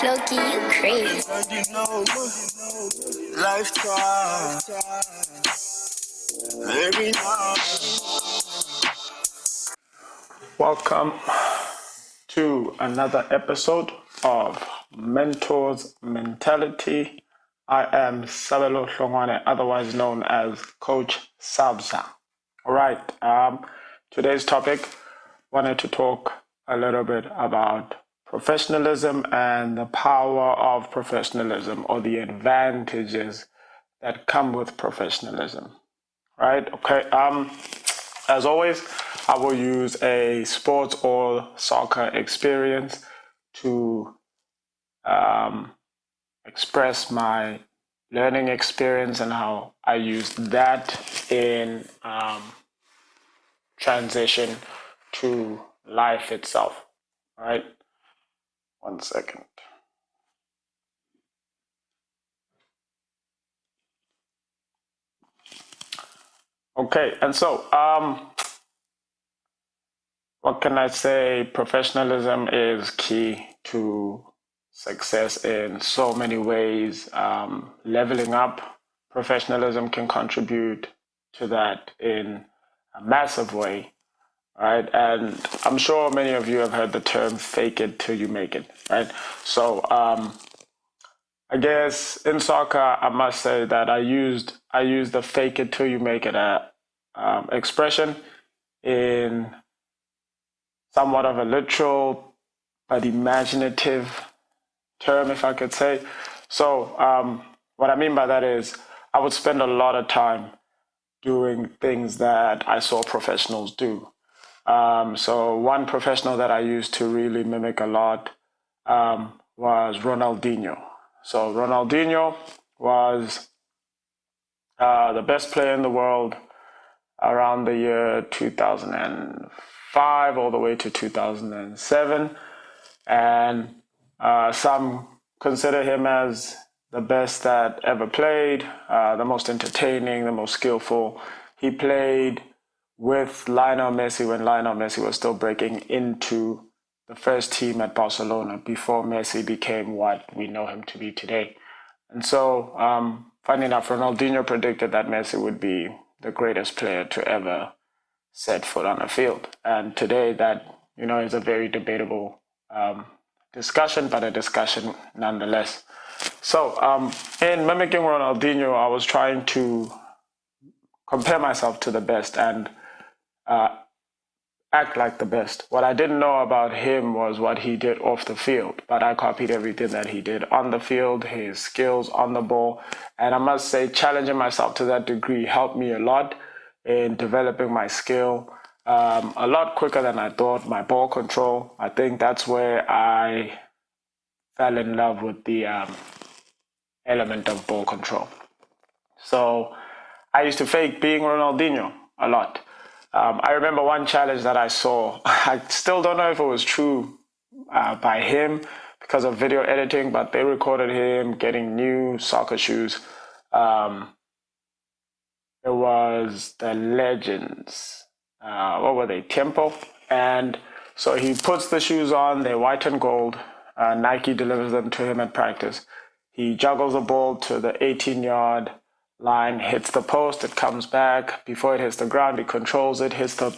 Floki, you crazy. Life try. Every night. Welcome to another episode of Mentors Mentality. I am Sabelo Hlongwane, otherwise known as Coach Sabza. All right, today's topic, wanted to talk a little bit about professionalism and the power of professionalism, or the advantages that come with professionalism. Right? Okay. As always, I will use a sports or soccer experience to express my learning experience and how I used that in transition to life itself. All right. 1 second. Okay, and so what can I say? Professionalism is key to success in so many ways. Leveling up, professionalism can contribute to that in a massive way, right? And I'm sure many of you have heard the term "fake it till you make it," right? So I guess in soccer, I must say that I used the "fake it till you make it" expression in somewhat of a literal but imaginative term, if I could say. So what I mean by that is I would spend a lot of time doing things that I saw professionals do. So one professional that I used to really mimic a lot was Ronaldinho. So Ronaldinho was the best player in the world around the year 2005 all the way to 2007. And some consider him as the best that ever played, the most entertaining, the most skillful. He played with Lionel Messi when Lionel Messi was still breaking into the first team at Barcelona before Messi became what we know him to be today. And so, funny enough, Ronaldinho predicted that Messi would be the greatest player to ever set foot on a field. And today that, is a very debatable discussion, but a discussion nonetheless. So in mimicking Ronaldinho, I was trying to compare myself to the best and act like the best. What I didn't know about him was what he did off the field, but I copied everything that he did on the field, his skills on the ball. And I must say, challenging myself to that degree helped me a lot in developing my skill a lot quicker than I thought. My ball control, I think that's where I fell in love with the element of ball control. So I used to fake being Ronaldinho a lot. I remember one challenge that I saw. I still don't know if it was true by him because of video editing, but they recorded him getting new soccer shoes. It was the Legends. What were they? Tempo. And so he puts the shoes on. They're white and gold. Nike delivers them to him at practice. He juggles the ball to the 18-yard line, hits the post, it comes back. Before it hits the ground, he controls it, hits the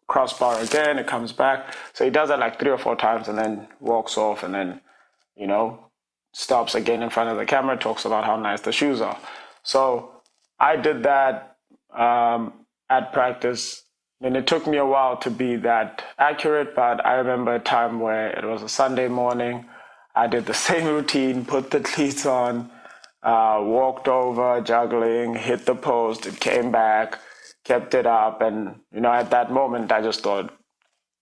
crossbar again, it comes back. So he does that like 3 or 4 times and then walks off and then, stops again in front of the camera, talks about how nice the shoes are. So I did that at practice. And it took me a while to be that accurate, but I remember a time where it was a Sunday morning. I did the same routine, put the cleats on, walked over, juggling, hit the post, it came back, kept it up. And, at that moment, I just thought,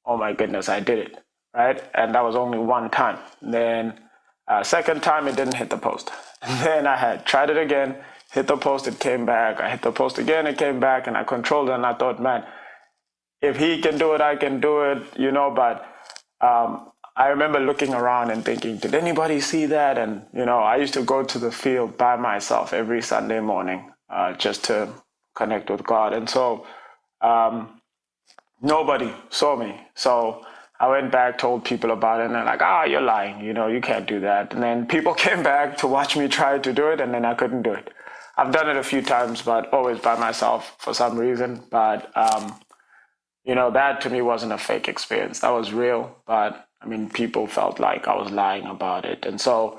oh my goodness, I did it, right? And that was only one time. Then second time, it didn't hit the post. And then I had tried it again, hit the post, it came back. I hit the post again, it came back, and I controlled it. And I thought, man, if he can do it, I can do it, but I remember looking around and thinking, did anybody see that? And, I used to go to the field by myself every Sunday morning just to connect with God. And so nobody saw me. So I went back, told people about it, and they're like, you're lying. You can't do that. And then people came back to watch me try to do it, and then I couldn't do it. I've done it a few times, but always by myself for some reason. But, that to me wasn't a fake experience. That was real. But, people felt like I was lying about it. And so,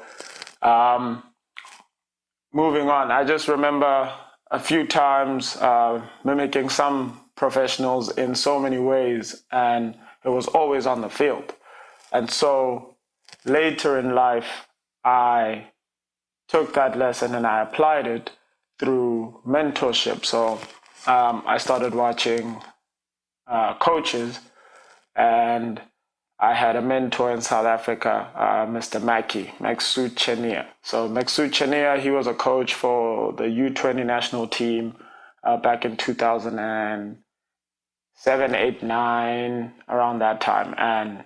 moving on, I just remember a few times mimicking some professionals in so many ways, and it was always on the field. And so later in life, I took that lesson and I applied it through mentorship. So I started watching coaches, and I had a mentor in South Africa, Mr. Maxu Chenia. So Maxu Chenia, he was a coach for the U20 national team back in 2007, 8, 9, around that time. And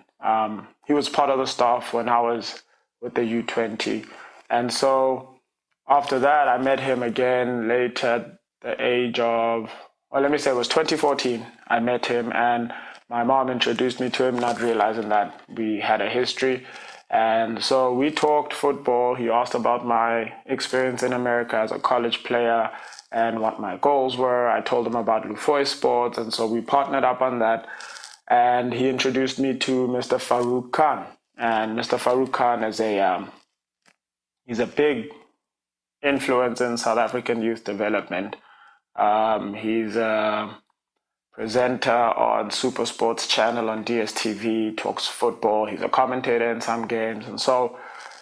he was part of the staff when I was with the U20. And so after that, I met him again late at the age of, let me say it was 2014. I met him, and my mom introduced me to him, not realizing that we had a history. And so we talked football. He asked about my experience in America as a college player and what my goals were. I told him about Lufoy Sports, and so we partnered up on that. And he introduced me to Mr. Farouk Khan. And Mr. Farouk Khan is he's a big influence in South African youth development. He's a presenter on Super Sports Channel on DSTV, talks football. He's a commentator in some games. And so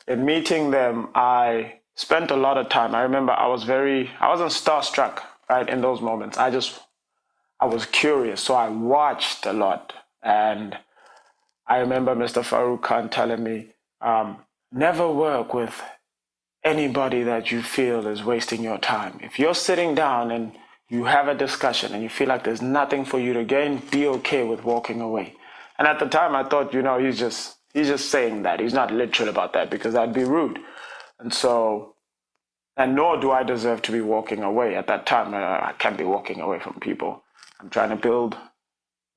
in meeting them, I spent a lot of time. I remember I wasn't starstruck, right, in those moments. I was curious, so I watched a lot. And I remember Mr. Farouk Khan telling me, never work with anybody that you feel is wasting your time. If you're sitting down and you have a discussion and you feel like there's nothing for you to gain, be okay with walking away. And at the time I thought, he's just saying that. He's not literal about that, because that'd be rude. And nor do I deserve to be walking away. At that time, I can't be walking away from people. I'm trying to build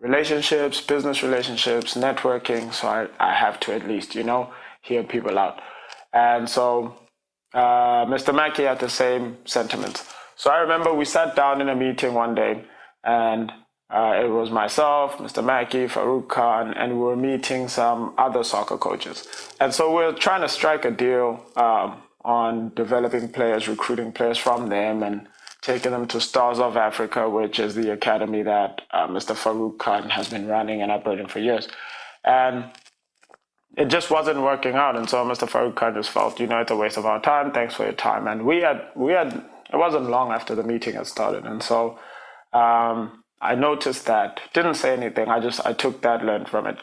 relationships, business relationships, networking. So I have to at least, hear people out. And so Mr. Mackey had the same sentiments. So I remember we sat down in a meeting one day, and it was myself, Mr. Mackey, Farouk Khan, and we were meeting some other soccer coaches. And so we're trying to strike a deal on developing players, recruiting players from them, and taking them to Stars of Africa, which is the academy that Mr. Farouk Khan has been running and operating for years. And it just wasn't working out. And so Mr. Farouk Khan just felt, it's a waste of our time. Thanks for your time. And we had, it wasn't long after the meeting had started. And so I noticed that, didn't say anything. I took that, learned from it.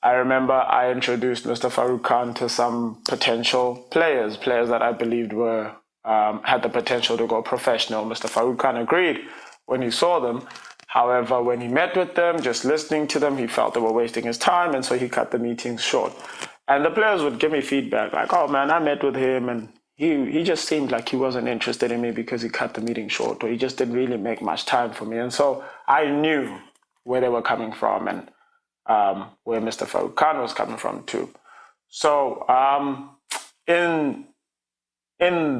I remember I introduced Mr. Farouk Khan to some potential players that I believed were had the potential to go professional. Mr. Farouk Khan agreed when he saw them. However, when he met with them, just listening to them, he felt they were wasting his time, and so he cut the meetings short. And the players would give me feedback like, oh man, I met with him, and he just seemed like he wasn't interested in me because he cut the meeting short, or he just didn't really make much time for me. And so I knew where they were coming from, and where Mr. Farouk Khan was coming from too. So in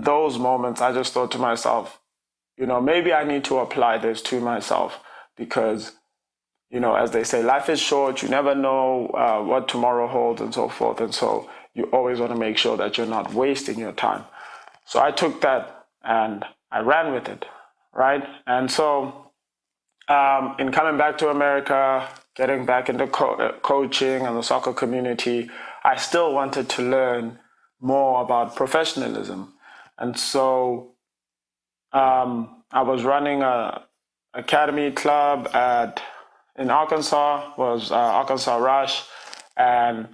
those moments, I just thought to myself, maybe I need to apply this to myself, because, as they say, life is short. You never know what tomorrow holds and so forth. And so you always want to make sure that you're not wasting your time. So I took that and I ran with it, right? And so in coming back to America, getting back into coaching and the soccer community, I still wanted to learn more about professionalism. And so I was running a academy club in Arkansas, was Arkansas Rush, and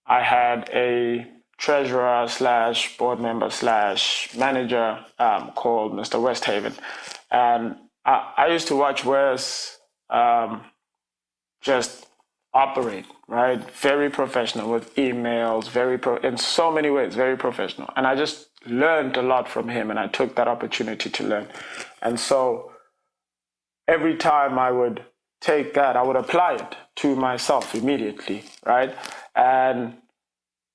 I had a treasurer / board member / manager called Mr. Westhaven. And I used to watch Wes just operate, right? Very professional with emails, in so many ways, very professional. And I just learned a lot from him, and I took that opportunity to learn. And so every time I would take that, I would apply it to myself immediately, right? And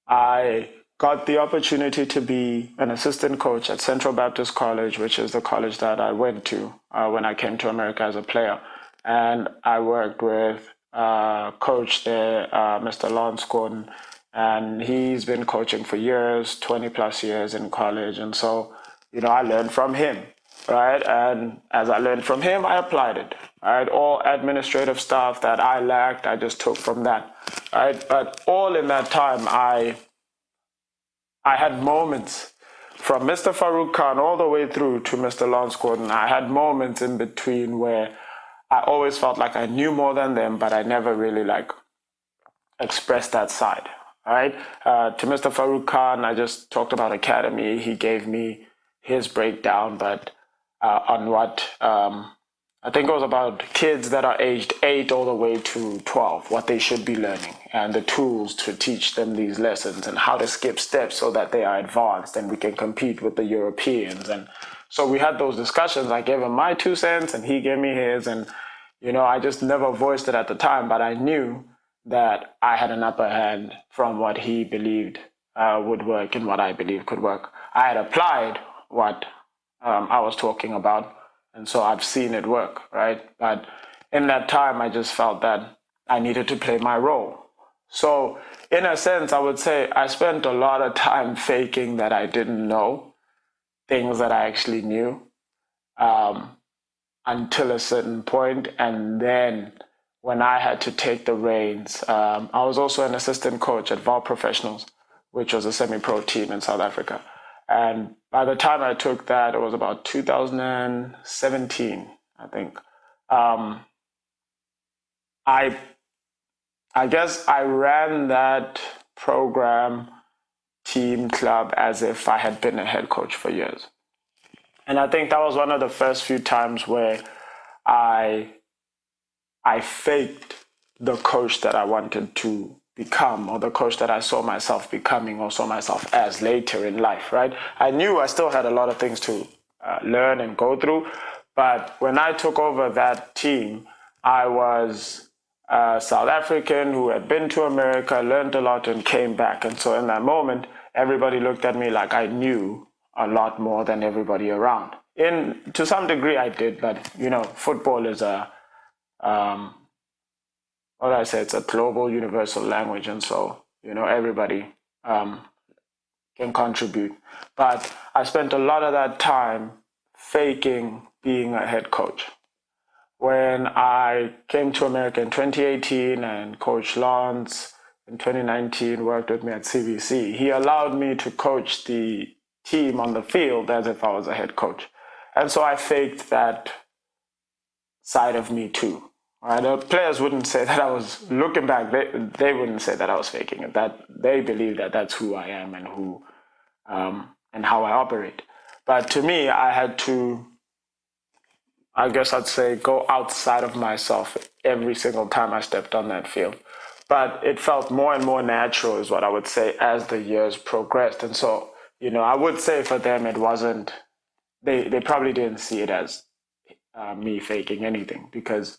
I got the opportunity to be an assistant coach at Central Baptist College, which is the college that I went to when I came to America as a player. And I worked with coach there, Mr. Lance Gordon, and he's been coaching for years, 20 plus years in college. And so, I learned from him, right? And as I learned from him, I applied it, right? All administrative stuff that I lacked, I just took from that, right? But all in that time, I had moments from Mr. Farouk Khan all the way through to Mr. Lance Gordon. I had moments in between where I always felt like I knew more than them, but I never really expressed that side, right? To Mr. Farouk Khan, I just talked about academy. He gave me his breakdown, but on what I think it was about kids that are aged 8 all the way to 12, what they should be learning and the tools to teach them these lessons and how to skip steps so that they are advanced and we can compete with the Europeans. And so we had those discussions. I gave him my 2 cents and he gave me his. And, I just never voiced it at the time, but I knew that I had an upper hand from what he believed would work and what I believed could work. I had applied what I was talking about. And so I've seen it work, right? But in that time, I just felt that I needed to play my role. So in a sense, I would say I spent a lot of time faking that I didn't know things that I actually knew until a certain point. And then when I had to take the reins, I was also an assistant coach at Professionalism, which was a semi-pro team in South Africa. And by the time I took that, it was about 2017, I think. I guess I ran that program, team, club as if I had been a head coach for years. And I think that was one of the first few times where I faked the coach that I wanted to become, or the coach that I saw myself becoming or saw myself as later in life, right? I knew I still had a lot of things to learn and go through, but when I took over that team, I was a South African who had been to America, learned a lot and came back. And so in that moment, everybody looked at me like I knew a lot more than everybody around. To some degree I did, but football is it's a global universal language, and so everybody can contribute. But I spent a lot of that time faking being a head coach. When I came to America in 2018 and Coach Lance in 2019 worked with me at CBC, he allowed me to coach the team on the field as if I was a head coach. And so I faked that side of me too. Right? The players wouldn't say that I was, looking back, they wouldn't say that I was faking it. That they believe that that's who I am and who and how I operate. But to me, I had to, I guess I'd say, go outside of myself every single time I stepped on that field. But it felt more and more natural, is what I would say, as the years progressed. And so, I would say for them, it wasn't, they probably didn't see it as me faking anything, because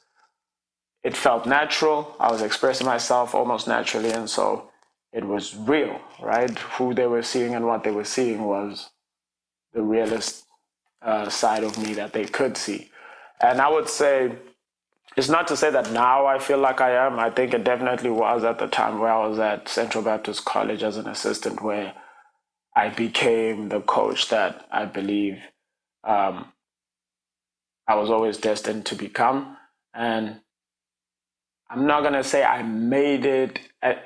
it felt natural. I was expressing myself almost naturally. And so it was real, right? Who they were seeing and what they were seeing was the realist side of me that they could see. And I would say, it's not to say that now I feel like I am. I think it definitely was at the time where I was at Central Baptist College as an assistant, where I became the coach that I believe I was always destined to become. And I'm not going to say I made it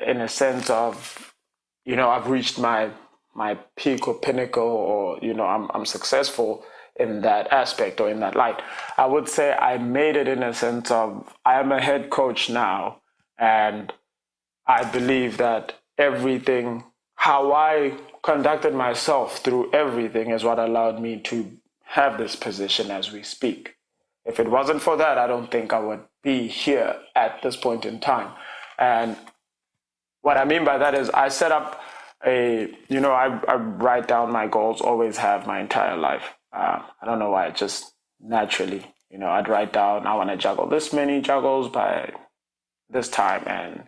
in a sense of, I've reached my peak or pinnacle, or, I'm successful in that aspect or in that light. I would say I made it in a sense of, I am a head coach now, and I believe that everything, how I conducted myself through everything, is what allowed me to have this position as we speak. If it wasn't for that, I don't think I would be here at this point in time. And what I mean by that is I set up I write down my goals, always have my entire life. I don't know why, it just naturally I'd write down, I want to juggle this many juggles by this time, and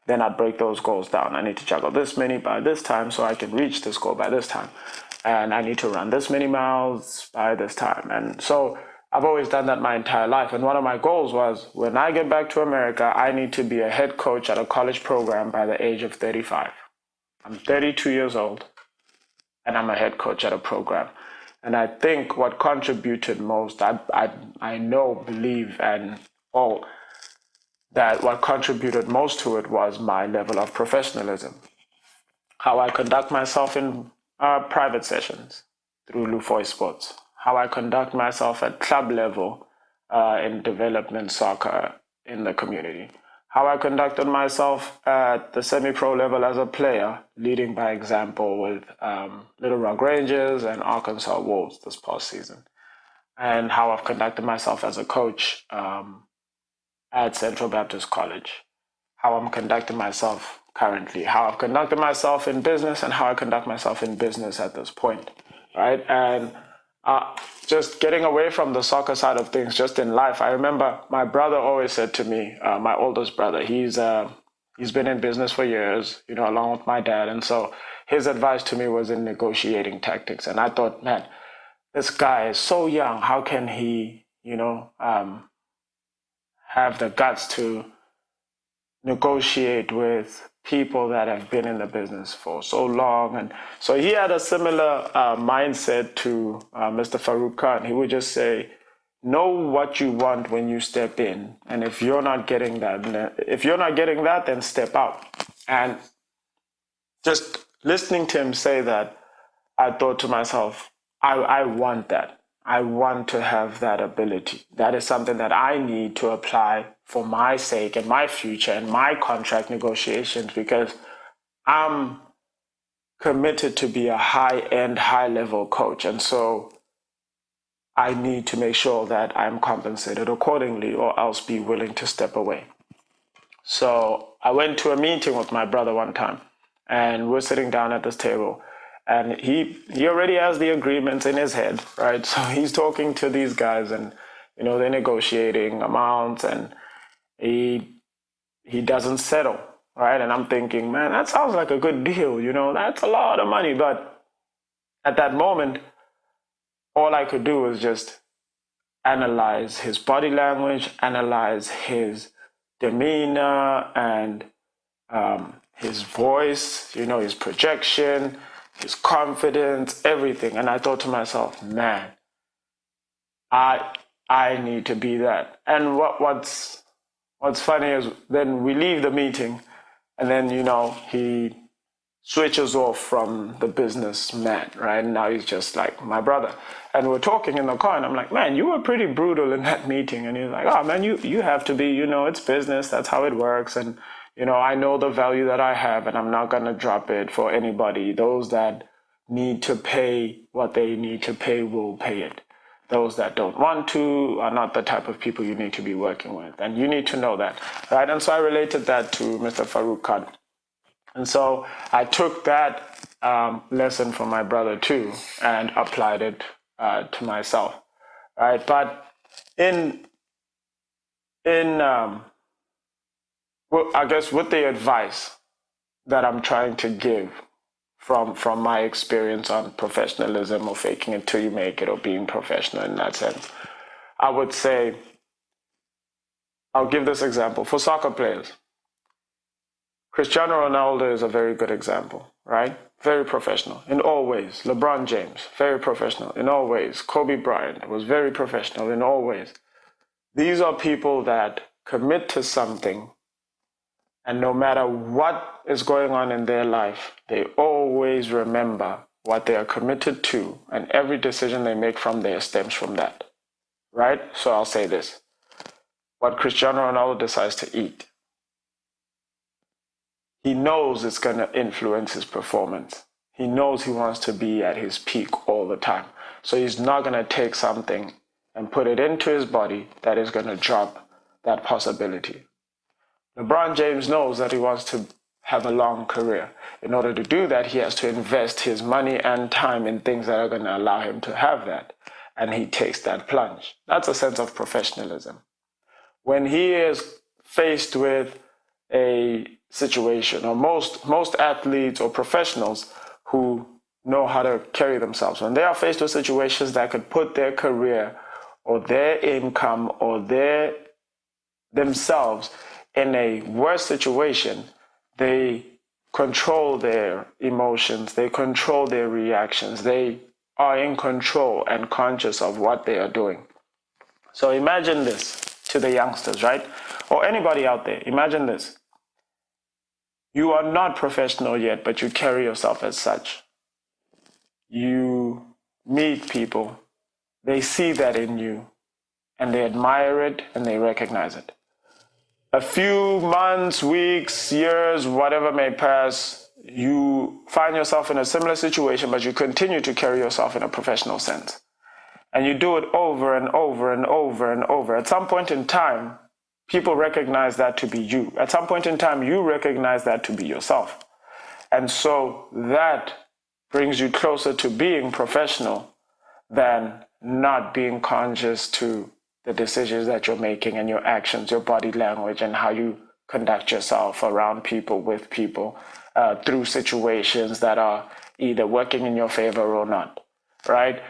then I'd break those goals down. I need to juggle this many by this time so I can reach this goal by this time. And I need to run this many miles by this time. And so I've always done that my entire life. And one of my goals was, when I get back to America, I need to be a head coach at a college program by the age of 35. I'm 32 years old, and I'm a head coach at a program. And I think what contributed most, I know, believe, and all that what contributed most to it was my level of professionalism. How I conduct myself in private sessions through Lufoy Sports. How I conduct myself at club level in development soccer in the community. How I conducted myself at the semi-pro level as a player, leading by example with Little Rock Rangers and Arkansas Wolves this past season. And how I've conducted myself as a coach at Central Baptist College. How I'm conducting myself currently. How I've conducted myself in business and how I conduct myself in business at this point, right? And just getting away from the soccer side of things, just in life. I remember my brother always said to me, my oldest brother, he's been in business for years, along with my dad. And so his advice to me was in negotiating tactics. And I thought, man, this guy is so young. How can he, have the guts to negotiate with people that have been in the business for so long? And so he had a similar mindset to Mr. Farouk Khan. He would just say, know what you want when you step in, and if you're not getting that, then step out. And just listening to him say that, I thought to myself, I want that. I want to have that ability. That is something that I need to apply for my sake and my future and my contract negotiations, because I'm committed to be a high-end, high-level coach. And so I need to make sure that I'm compensated accordingly, or else be willing to step away. So I went to a meeting with my brother one time, and we're sitting down at this table. And he already has the agreements in his head, right? So he's talking to these guys, and they're negotiating amounts, and he doesn't settle, right? And I'm thinking, man, that sounds like a good deal, that's a lot of money. But at that moment, all I could do was just analyze his body language, analyze his demeanor, and his voice, his projection, his confidence, everything. And I thought to myself, man, I need to be that. And what's funny is, then we leave the meeting, and then he switches off from the businessman, right? And now he's just like my brother. And we're talking in the car, and I'm like, man, you were pretty brutal in that meeting. And he's like, oh man, you have to be, it's business, that's how it works. And I know the value that I have, and I'm not going to drop it for anybody. Those that need to pay what they need to pay will pay it. Those that don't want to are not the type of people you need to be working with. And you need to know that, right? And so I related that to Mr. Farouk Khan. And so I took that lesson from my brother too, and applied it to myself, right? But well, I guess with the advice that I'm trying to give from my experience on professionalism, or faking it till you make it, or being professional in that sense, I would say, I'll give this example. For soccer players, Cristiano Ronaldo is a very good example, right? Very professional in all ways. LeBron James, very professional in all ways. Kobe Bryant was very professional in all ways. These are people that commit to something, and no matter what is going on in their life, they always remember what they are committed to, and every decision they make from there stems from that, right? So I'll say this. What Cristiano Ronaldo decides to eat, he knows it's going to influence his performance. He knows he wants to be at his peak all the time. So he's not going to take something and put it into his body that is going to drop that possibility. LeBron James knows that he wants to have a long career. In order to do that, he has to invest his money and time in things that are going to allow him to have that. and he takes that plunge. That's a sense of professionalism. When he is faced with a situation, or most athletes or professionals who know how to carry themselves, when they are faced with situations that could put their career or their income or themselves in a worse situation, they control their emotions, they control their reactions, they are in control and conscious of what they are doing. So imagine this to the youngsters, right? Or anybody out there, imagine this. You are not professional yet, but you carry yourself as such. You meet people, they see that in you, and they admire it and they recognize it. A few months, weeks, years, whatever may pass, you find yourself in a similar situation, but you continue to carry yourself in a professional sense. And you do it over and over and over and over. At some point in time, people recognize that to be you. At some point in time, you recognize that to be yourself. And so that brings you closer to being professional than not being conscious to the decisions that you're making and your actions, your body language, and how you conduct yourself around people, with people, through situations that are either working in your favor or not, right?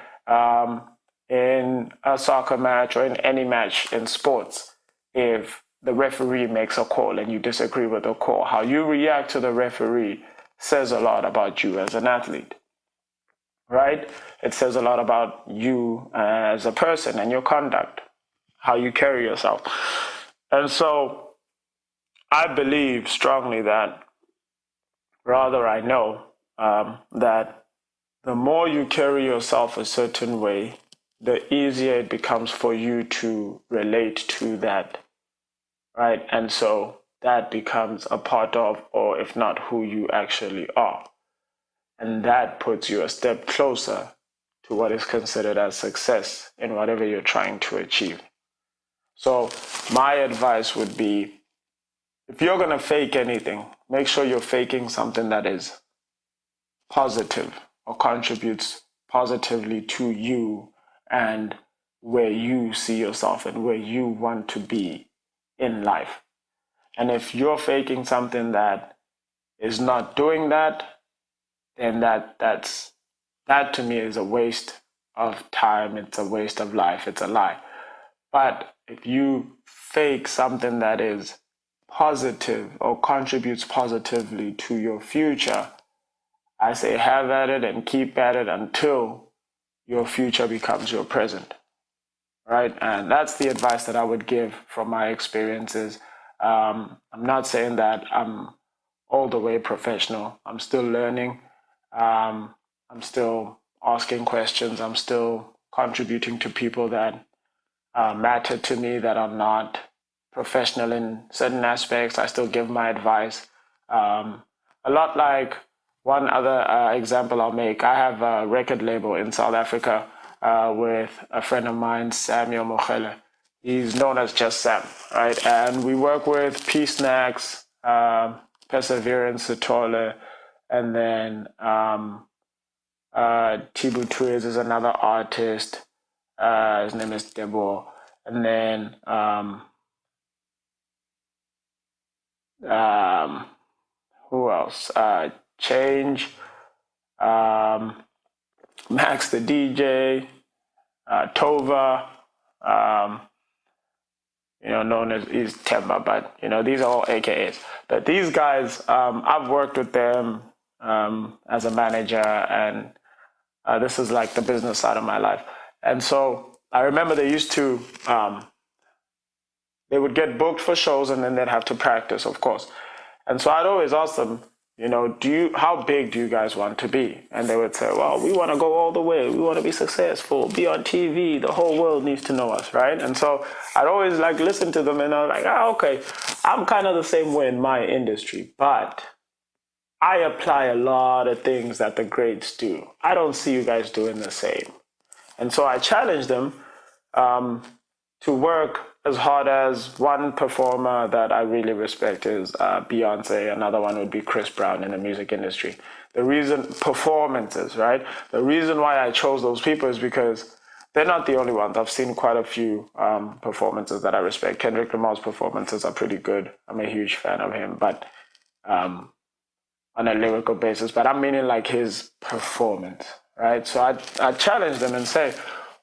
In a soccer match or in any match in sports, if the referee makes a call and you disagree with the call, how you react to the referee says a lot about you as an athlete, right? It says a lot about you as a person and your conduct, how you carry yourself. And so I believe strongly that, rather I know, that the more you carry yourself a certain way, the easier it becomes for you to relate to that, right? And so that becomes a part of, or if not, who you actually are. And that puts you a step closer to what is considered as success in whatever you're trying to achieve. So my advice would be, if you're going to fake anything, make sure you're faking something that is positive or contributes positively to you and where you see yourself and where you want to be in life. And if you're faking something that is not doing that, then that to me is a waste of time. It's a waste of life. It's a lie. But if you fake something that is positive or contributes positively to your future, I say have at it and keep at it until your future becomes your present, right? And that's the advice that I would give from my experiences. I'm not saying that I'm all the way professional. I'm still learning. I'm still asking questions. I'm still contributing to people that matter to me, that are not professional in certain aspects. I still give my advice. A lot like one other example I'll make. I have a record label in South Africa with a friend of mine, Samuel Mochele. He's known as Just Sam, right? And we work with Peace Snacks, Perseverance, Sitole, and then Tibu Twiz is another artist. His name is Debo. And then who else? Change, Max the DJ, Tova, known as is Temba, but these are all AKAs. But these guys, I've worked with them as a manager, and this is like the business side of my life. And so I remember they used to, they would get booked for shows and then they'd have to practice, of course. And so I'd always ask them, how big do you guys want to be? And they would say, well, we want to go all the way. We want to be successful, be on TV. The whole world needs to know us, right? And so I'd always listen to them and I was like, okay, I'm kind of the same way in my industry, but I apply a lot of things that the greats do. I don't see you guys doing the same. And so I challenged them to work as hard as one performer that I really respect is Beyonce. Another one would be Chris Brown in the music industry. The reason, performances, right? The reason why I chose those people is because they're not the only ones. I've seen quite a few performances that I respect. Kendrick Lamar's performances are pretty good. I'm a huge fan of him, but on a lyrical basis. But I'm meaning like his performance, right? So I challenge them and say,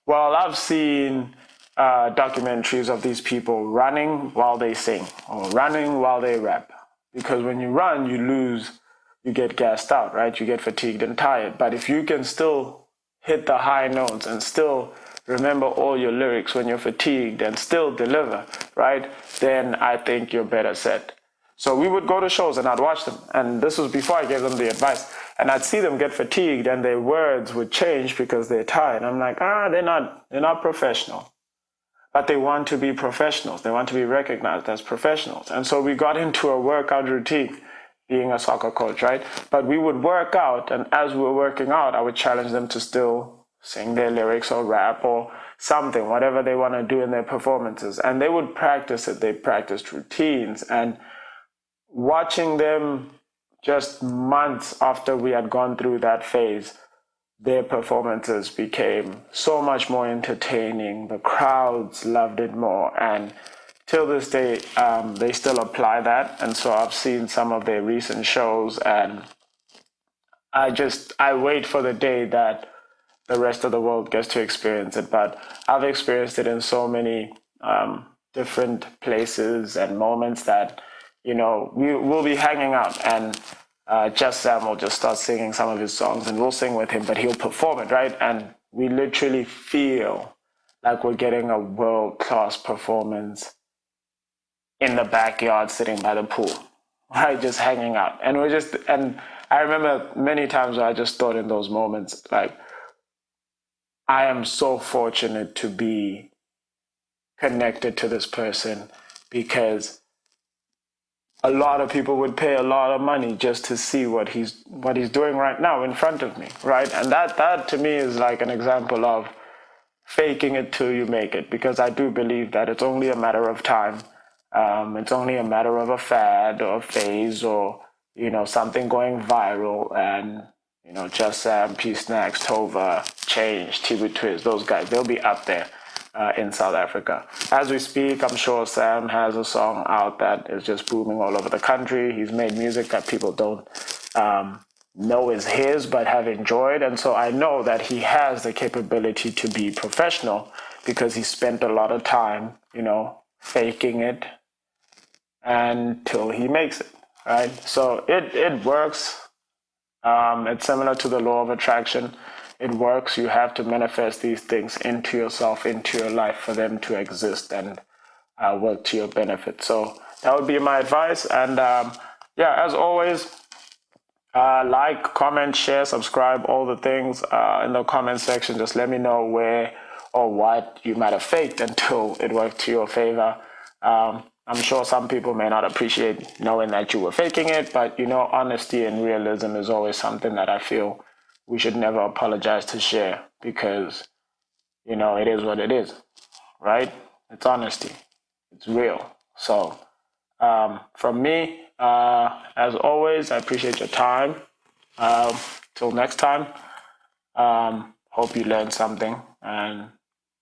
well, I've seen documentaries of these people running while they sing or running while they rap. Because when you run, you lose, you get gassed out, right? You get fatigued and tired. But if you can still hit the high notes and still remember all your lyrics when you're fatigued and still deliver, right? Then I think you're better set. So we would go to shows and I'd watch them. And this was before I gave them the advice. And I'd see them get fatigued and their words would change because they're tired. I'm like, they're not professional. But they want to be professionals. They want to be recognized as professionals. And so we got into a workout routine, being a soccer coach, right? But we would work out, and as we were working out, I would challenge them to still sing their lyrics or rap or something, whatever they want to do in their performances. And they would practice it. They practiced routines. And watching them just months after we had gone through that phase, their performances became so much more entertaining. The crowds loved it more. And till this day, they still apply that. And so I've seen some of their recent shows, and I wait for the day that the rest of the world gets to experience it. But I've experienced it in so many different places and moments that, we will be hanging out, and Just Sam will just start singing some of his songs and we'll sing with him, but he'll perform it, right? And we literally feel like we're getting a world-class performance in the backyard sitting by the pool, right? Just hanging out. And I remember many times where I just thought in those moments, like, I am so fortunate to be connected to this person, because a lot of people would pay a lot of money just to see what he's doing right now in front of me, right? And that to me is like an example of faking it till you make it, because I do believe that it's only a matter of time. It's only a matter of a fad or a phase or, something going viral, and, Just Sam, P Snacks, Tova, Change, Tibu Twiz, those guys, they'll be up there in South Africa. As we speak, I'm sure Sam has a song out that is just booming all over the country. He's made music that people don't know is his, but have enjoyed. And so I know that he has the capability to be professional, because he spent a lot of time, faking it until he makes it, right? So it works. It's similar to the law of attraction. It works. You have to manifest these things into yourself, into your life, for them to exist and work to your benefit. So that would be my advice. And as always, like, comment, share, subscribe, all the things in the comment section. Just let me know where or what you might have faked until it worked to your favor. I'm sure some people may not appreciate knowing that you were faking it, but honesty and realism is always something that I feel we should never apologize to share, because it is what it is, right? It's honesty, it's real. So from me, as always, I appreciate your time. Till next time, hope you learned something. And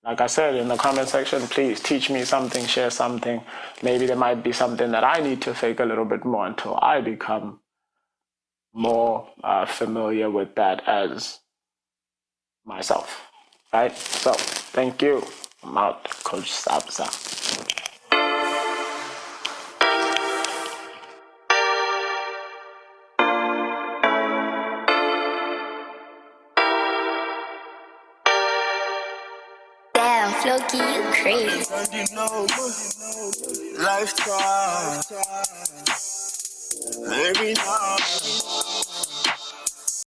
like I said, in the comment section, please teach me something, share something. Maybe there might be something that I need to fake a little bit more until I become more familiar with that as myself, right? So thank you. I'm out, Coach Sabza. Floki, you crazy. Lifetime. Maybe not.